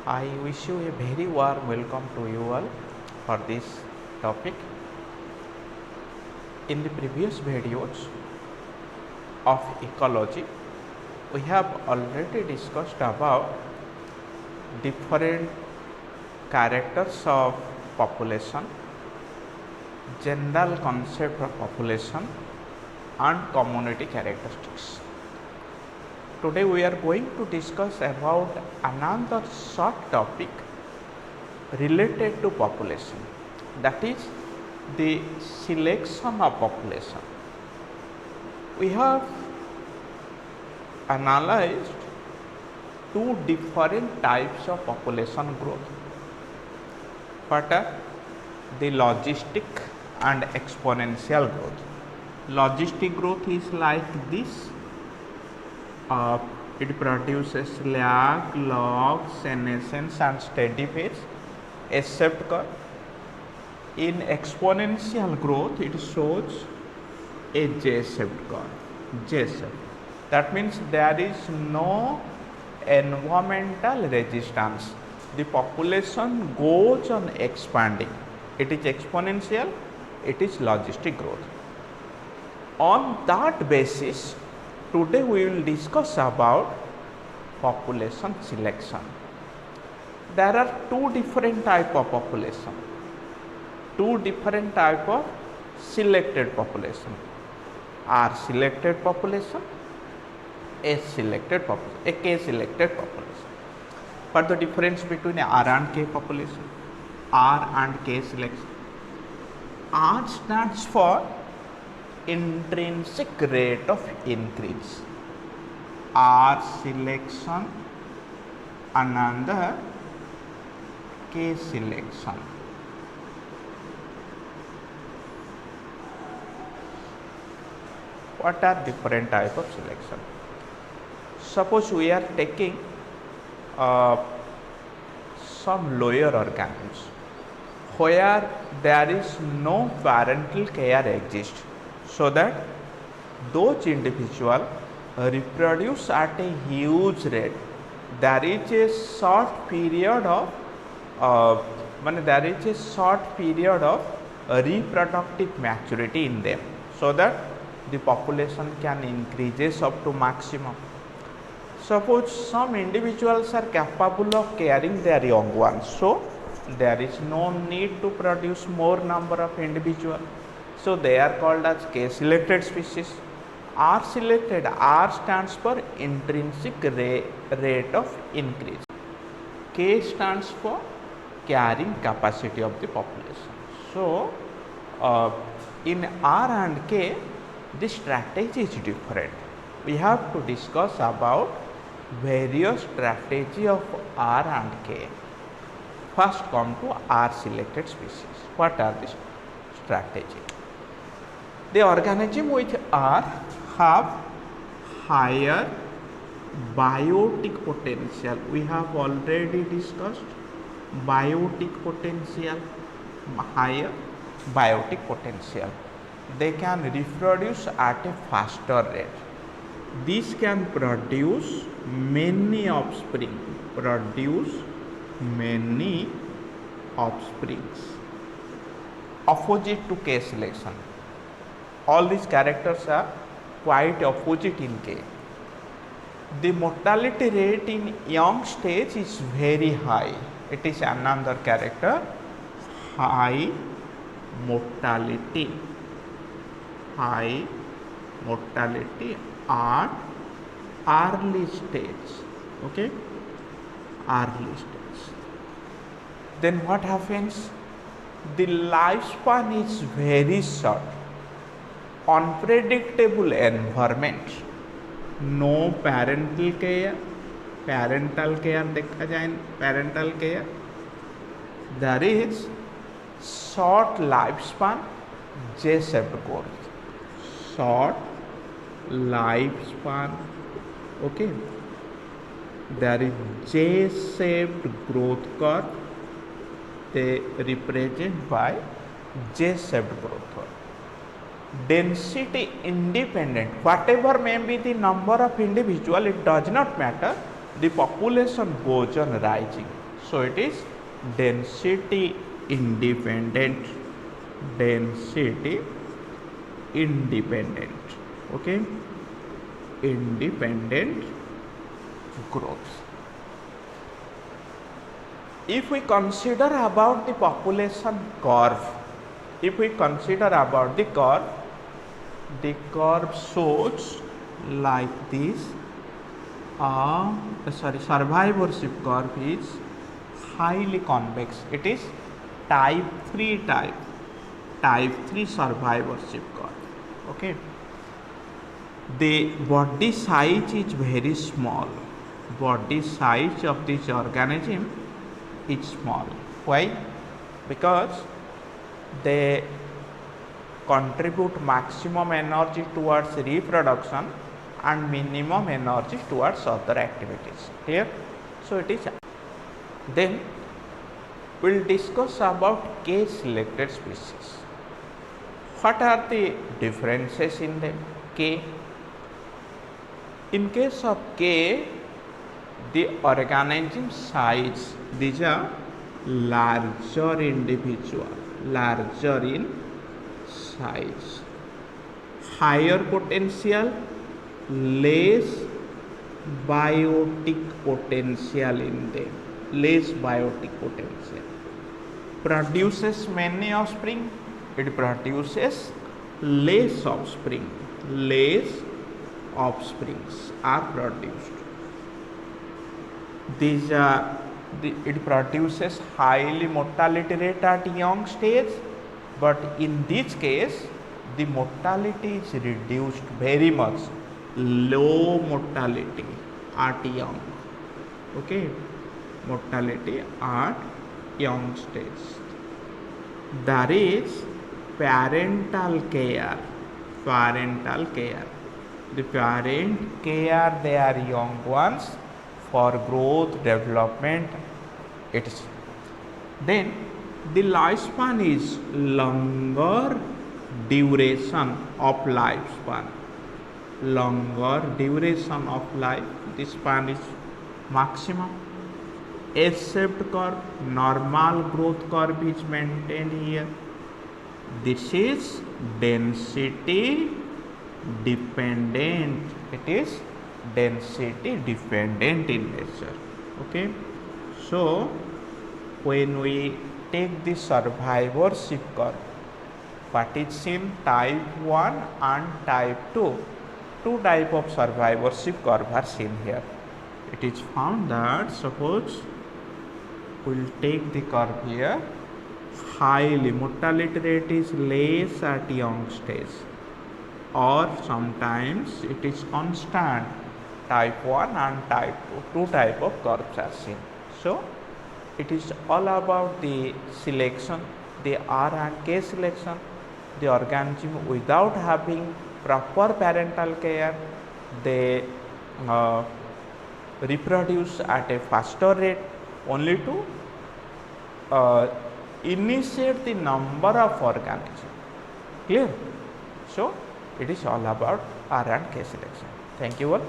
I wish you a very warm welcome to you all for this topic. In the previous videos of ecology, we have already discussed about different characters of population, general concept of population and community characteristics. Today we are going to discuss about another short topic related to population, that is the selection of population. We have analyzed two different types of population growth. What are the logistic and exponential growth? Logistic growth is like this. It produces lag, log, senescence and steady phase S-shaped curve. In exponential growth, it shows a J-shaped curve. J-shaped. That means there is no environmental resistance. The population goes on expanding. It is exponential. It is logistic growth. On that basis, today we will discuss about population selection. There are two different types of population, two different types of selected population. R selected population, S selected population, a K selected population. What the difference between R and K population? R and K selection. R stands for intrinsic rate of increase. R selection, another K selection. What are different type of selection? Suppose we are taking some lower organisms where there is no parental care exists, so that those individuals reproduce at a huge rate. There is a short period of reproductive maturity in them, so that the population can increases up to maximum. Suppose some individuals are capable of caring their young ones, so there is no need to produce more number of individuals. So they are called as K selected species. R selected, R stands for intrinsic rate of increase. K stands for carrying capacity of the population. So in R and K, the strategy is different. We have to discuss about various strategy of R and K. First come to R selected species. What are the strategy? The organism with R have higher biotic potential. We have already discussed biotic potential, higher biotic potential. They can reproduce at a faster rate. This can produce many offspring. Opposite to K selection. All these characters are quite opposite in K. The mortality rate in young stage is very high. It is another character, high mortality at early stage. Okay, early stage. Then what happens? The lifespan is very short. Unpredictable environment, no parental care देखा जाए, parental care, there is short lifespan, J-shaped growth, short lifespan. Okay, there is J-shaped growth curve. They represent by J-shaped growth curve. Density independent, whatever may be the number of individual, it does not matter, the population goes on rising. So it is density independent, density independent, okay, independent growth. If we consider about the population curve, if we consider about the curve shows like this. Survivorship curve is highly convex. It is type 3 survivorship curve. Okay. The body size is very small. Body size of this organism is small. Why? Because they contribute maximum energy towards reproduction and minimum energy towards other activities. Clear? So it is. Then we will discuss about K selected species. What are the differences in them? K. In case of K, the organism size, these are larger individual, larger in size, higher potential, less biotic potential in them, less biotic potential, produces many offspring, it produces less offspring, less offsprings are produced. These are it produces highly mortality rate at young stage, but in this case the mortality is reduced very much, low mortality at young, okay, mortality at young stage. There is parental care, the parent care their young ones for growth, development, etc. Then the lifespan is longer duration of lifespan, longer duration of life, this span is maximum. S-shaped curve, normal growth curve is maintained here. This is density dependent, it is density dependent in nature, okay. So when we take the survivorship curve, what is seen type 1 and type 2, two type of survivorship curve are seen here. It is found that suppose we will take the curve here, highly mortality rate is less at young stage, or sometimes it is constant, type 1 and type 2, two type of curves are seen. So it is all about the selection, the R and K selection. The organism without having proper parental care, they reproduce at a faster rate only to initiate the number of organisms. Clear? So it is all about R and K selection. Thank you all.